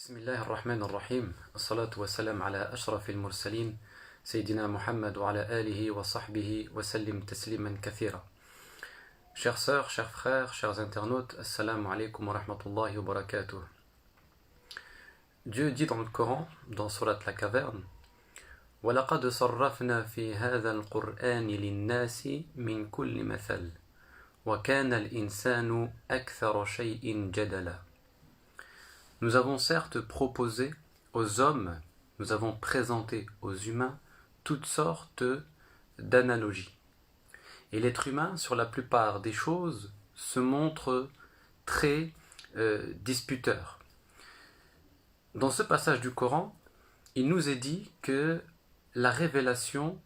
بسم الله الرحمن الرحيم الصلاة والسلام على أشرف المرسلين سيدنا محمد وعلى آله وصحبه وسلم تسليما كثيرا. Chères sœurs, chers frères, chers internautes, assalamu alaikum wa rahmatullahi wa barakatuh. Dieu dit dans le Coran, dans Surat la Caverne, وَلَقَدْ صَرَّفْنَا فِي هَذَا الْقُرْآنِ لِلنَّاسِ مِنْ كُلِّ مَثَلٍ وَكَانَ الْإِنسَانُ أَكْثَرَ شَيْءٍ جَدَلًا. Nous avons certes proposé aux hommes, nous avons présenté aux humains toutes sortes d'analogies. Et l'être humain, sur la plupart des choses, se montre très disputeur. Dans ce passage du Coran, il nous est dit que la révélation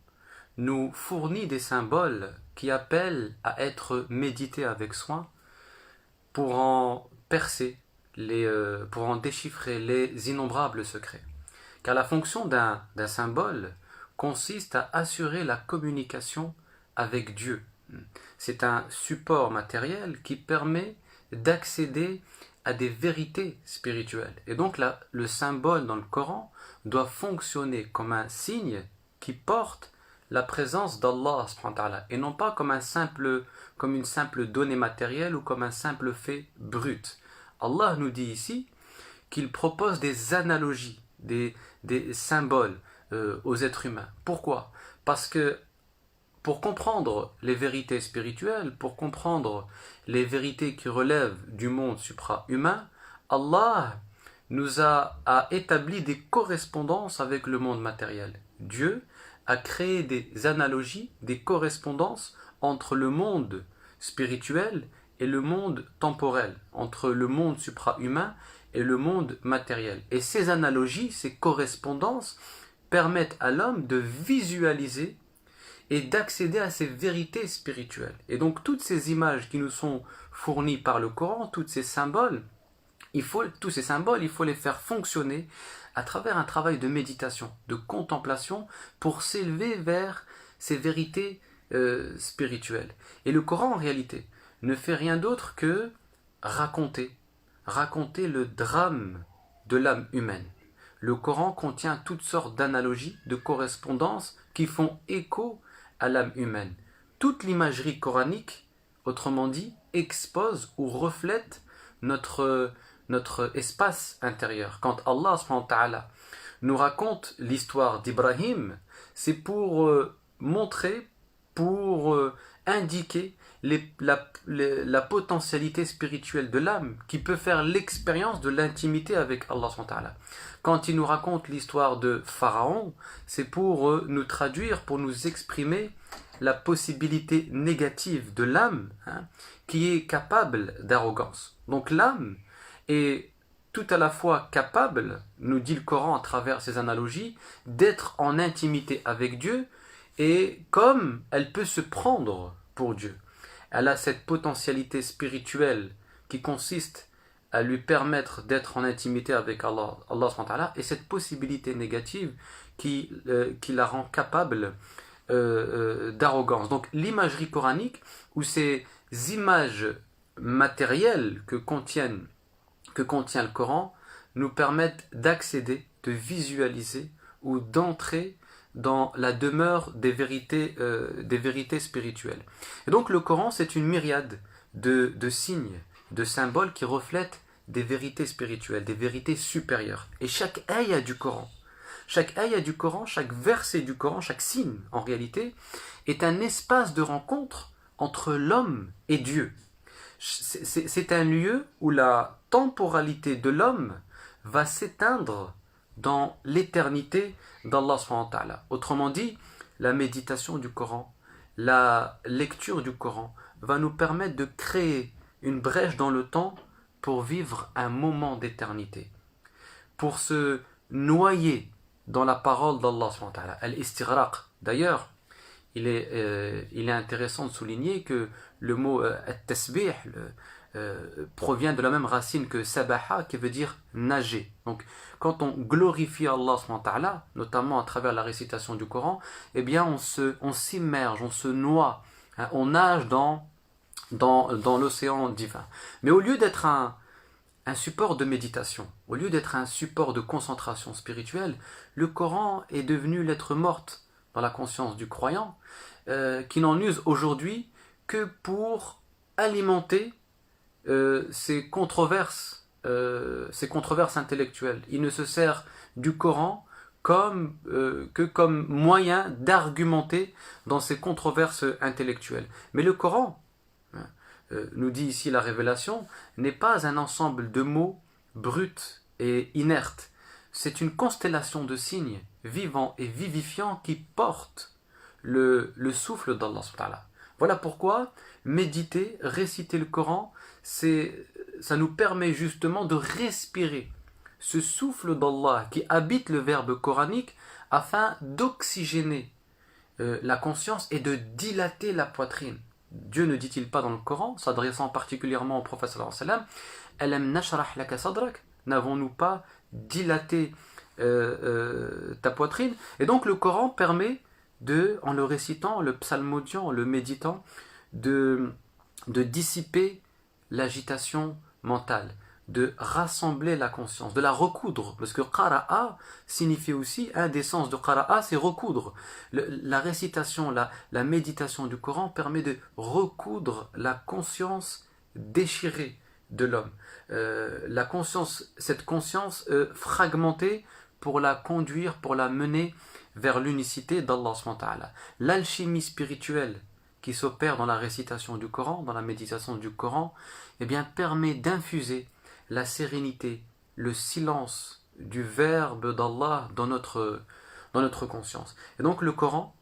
nous fournit des symboles qui appellent à être médités avec soin pour en percer, pour en déchiffrer les innombrables secrets. Car la fonction d'un symbole consiste à assurer la communication avec Dieu. C'est un support matériel qui permet d'accéder à des vérités spirituelles. Et donc là, le symbole dans le Coran doit fonctionner comme un signe qui porte la présence d'Allah subhanahu wa ta'ala, et non pas comme une simple donnée matérielle ou comme un simple fait brut. Allah nous dit ici qu'il propose des analogies, des symboles aux êtres humains. Pourquoi? Parce que pour comprendre les vérités spirituelles, pour comprendre les vérités qui relèvent du monde supra-humain, Allah nous a établi des correspondances avec le monde matériel. Dieu a créé des analogies, des correspondances entre le monde spirituel et le monde temporel, entre le monde supra-humain et le monde matériel. Et ces analogies, ces correspondances permettent à l'homme de visualiser et d'accéder à ces vérités spirituelles. Et donc toutes ces images qui nous sont fournies par le Coran, tous ces symboles, il faut les faire fonctionner à travers un travail de méditation, de contemplation, pour s'élever vers ces vérités spirituelles. Et le Coran, en réalité, ne fait rien d'autre que raconter le drame de l'âme humaine. Le Coran contient toutes sortes d'analogies, de correspondances qui font écho à l'âme humaine. Toute l'imagerie coranique, autrement dit, expose ou reflète notre espace intérieur. Quand Allah subhanahu wa ta'ala nous raconte l'histoire d'Ibrahim, c'est pour montrer, pour indiquer la potentialité spirituelle de l'âme qui peut faire l'expérience de l'intimité avec Allah subhanahu wa ta'ala. Quand il nous raconte l'histoire de Pharaon, c'est pour nous traduire, pour nous exprimer la possibilité négative de l'âme, qui est capable d'arrogance. Donc l'âme est tout à la fois capable, nous dit le Coran à travers ces analogies, d'être en intimité avec Dieu, et comme elle peut se prendre pour Dieu. Elle a cette potentialité spirituelle qui consiste à lui permettre d'être en intimité avec Allah subhanahu wa ta'ala, et cette possibilité négative qui la rend capable d'arrogance. Donc l'imagerie coranique, ou ces images matérielles que contient le Coran, nous permettent d'accéder, de visualiser ou d'entrer dans la demeure des vérités spirituelles. Et donc le Coran, c'est une myriade de signes, de symboles qui reflètent des vérités spirituelles, des vérités supérieures. Et chaque ayah du Coran, chaque verset du Coran, chaque signe en réalité, est un espace de rencontre entre l'homme et Dieu. C'est un lieu où la temporalité de l'homme va s'éteindre dans l'éternité d'Allah subhanahu wa ta'ala. Autrement dit, la méditation du Coran, la lecture du Coran va nous permettre de créer une brèche dans le temps pour vivre un moment d'éternité, pour se noyer dans la parole d'Allah subhanahu wa ta'ala, al-istighraq. D'ailleurs, il est intéressant de souligner que le mot at-tasbih provient de la même racine que sabaha, qui veut dire nager. Donc quand on glorifie Allah subhanahu wa ta'ala, notamment à travers la récitation du Coran, eh bien on s'immerge, on se noie, on nage dans l'océan divin. Mais au lieu d'être un support de méditation. Au lieu d'être un support de concentration spirituelle, le Coran est devenu lettre morte dans la conscience du croyant, qui n'en use aujourd'hui que pour alimenter ces controverses intellectuelles. Il ne se sert du Coran que comme moyen d'argumenter dans ces controverses intellectuelles. Mais le Coran, nous dit ici la révélation, n'est pas un ensemble de mots bruts et inertes. C'est une constellation de signes vivants et vivifiants qui portent le souffle d'Allah subhanahu wa ta'ala. Voilà pourquoi méditer, réciter le Coran, ça nous permet justement de respirer ce souffle d'Allah qui habite le verbe coranique afin d'oxygéner la conscience et de dilater la poitrine. Dieu ne dit-il pas dans le Coran, s'adressant particulièrement au prophète sallallahu alayhi wa sallam, Alam nashrah laka sadrak, n'avons-nous pas dilaté ta poitrine? Et donc le Coran permet en le récitant, le psalmodiant, en le méditant, de dissiper l'agitation mentale, de rassembler la conscience, de la recoudre, parce que qara'a signifie aussi, un des sens de qara'a, c'est recoudre. La récitation, la méditation du Coran permet de recoudre la conscience déchirée de l'homme, cette conscience fragmentée, pour la conduire, pour la mener vers l'unicité d'Allah subhanahu wa ta'ala. L'alchimie spirituelle qui s'opère dans la récitation du Coran, dans la méditation du Coran, eh bien, permet d'infuser la sérénité, le silence du verbe d'Allah dans notre conscience. Et donc le Coran,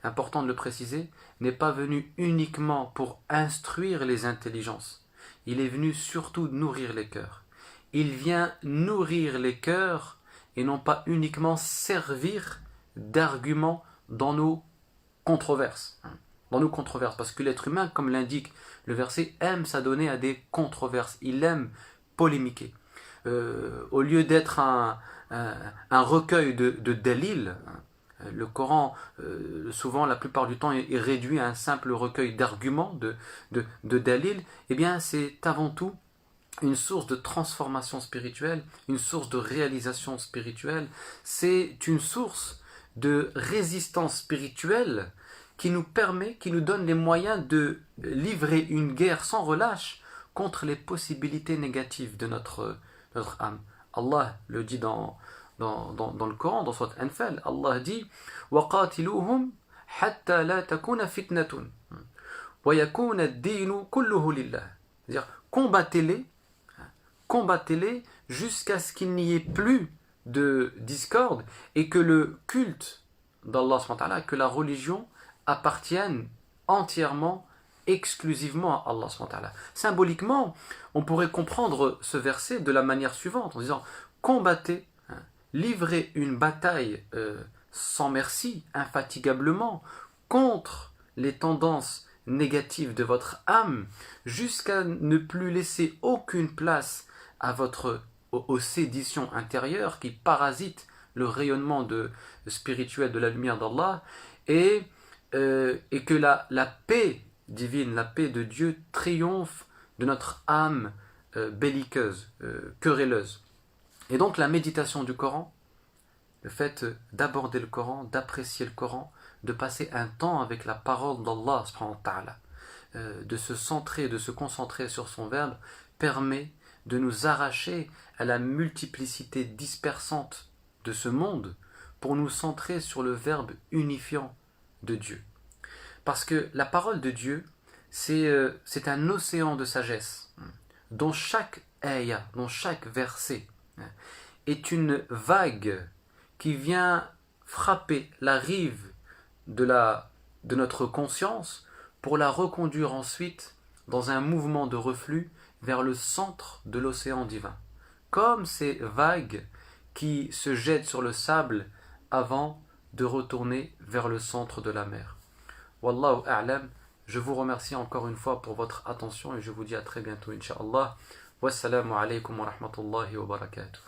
important de le préciser, n'est pas venu uniquement pour instruire les intelligences. Il est venu surtout nourrir les cœurs. Il vient nourrir les cœurs et non pas uniquement servir d'argument dans nos controverses. Parce que l'être humain, comme l'indique le verset, aime s'adonner à des controverses. Il aime polémiquer. Au lieu d'être un recueil de dalil, le Coran, souvent, la plupart du temps, est réduit à un simple recueil d'arguments, de dalil. Eh bien, c'est avant tout une source de transformation spirituelle, une source de réalisation spirituelle. C'est une source de résistance spirituelle qui nous donne les moyens de livrer une guerre sans relâche contre les possibilités négatives de notre âme. Allah le dit dans le Coran, dans Sourate Anfal, Allah dit وَقَاتِلُوهُمْ حَتَّى لَا تَكُونَ فِتْنَةٌ وَيَكُونَ الدِّينُ كُلُّهُ لِلَّهِ. C'est-à-dire, combattez-les jusqu'à ce qu'il n'y ait plus de discorde et que le culte d'Allah, que la religion appartiennent entièrement, exclusivement à Allah. Symboliquement, on pourrait comprendre ce verset de la manière suivante, en disant combattez, livrez une bataille sans merci, infatigablement, contre les tendances négatives de votre âme, jusqu'à ne plus laisser aucune place aux séditions intérieures qui parasitent le rayonnement spirituel de la lumière d'Allah, et que la paix divine, la paix de Dieu triomphe de notre âme belliqueuse, querelleuse. Et donc la méditation du Coran, le fait d'aborder le Coran, d'apprécier le Coran, de passer un temps avec la parole d'Allah subhanahu wa ta'ala, de se centrer, de se concentrer sur son verbe, permet de nous arracher à la multiplicité dispersante de ce monde pour nous centrer sur le verbe unifiant de Dieu. Parce que la parole de Dieu, c'est un océan de sagesse, dont chaque ayah, dont chaque verset est une vague qui vient frapper la rive de notre conscience pour la reconduire ensuite dans un mouvement de reflux vers le centre de l'océan divin. Comme ces vagues qui se jettent sur le sable avant de retourner vers le centre de la mer. Wallahu a'lam. Je vous remercie encore une fois pour votre attention et je vous dis à très bientôt, incha'Allah. Wassalamu alaikum wa rahmatullahi wa barakatuh.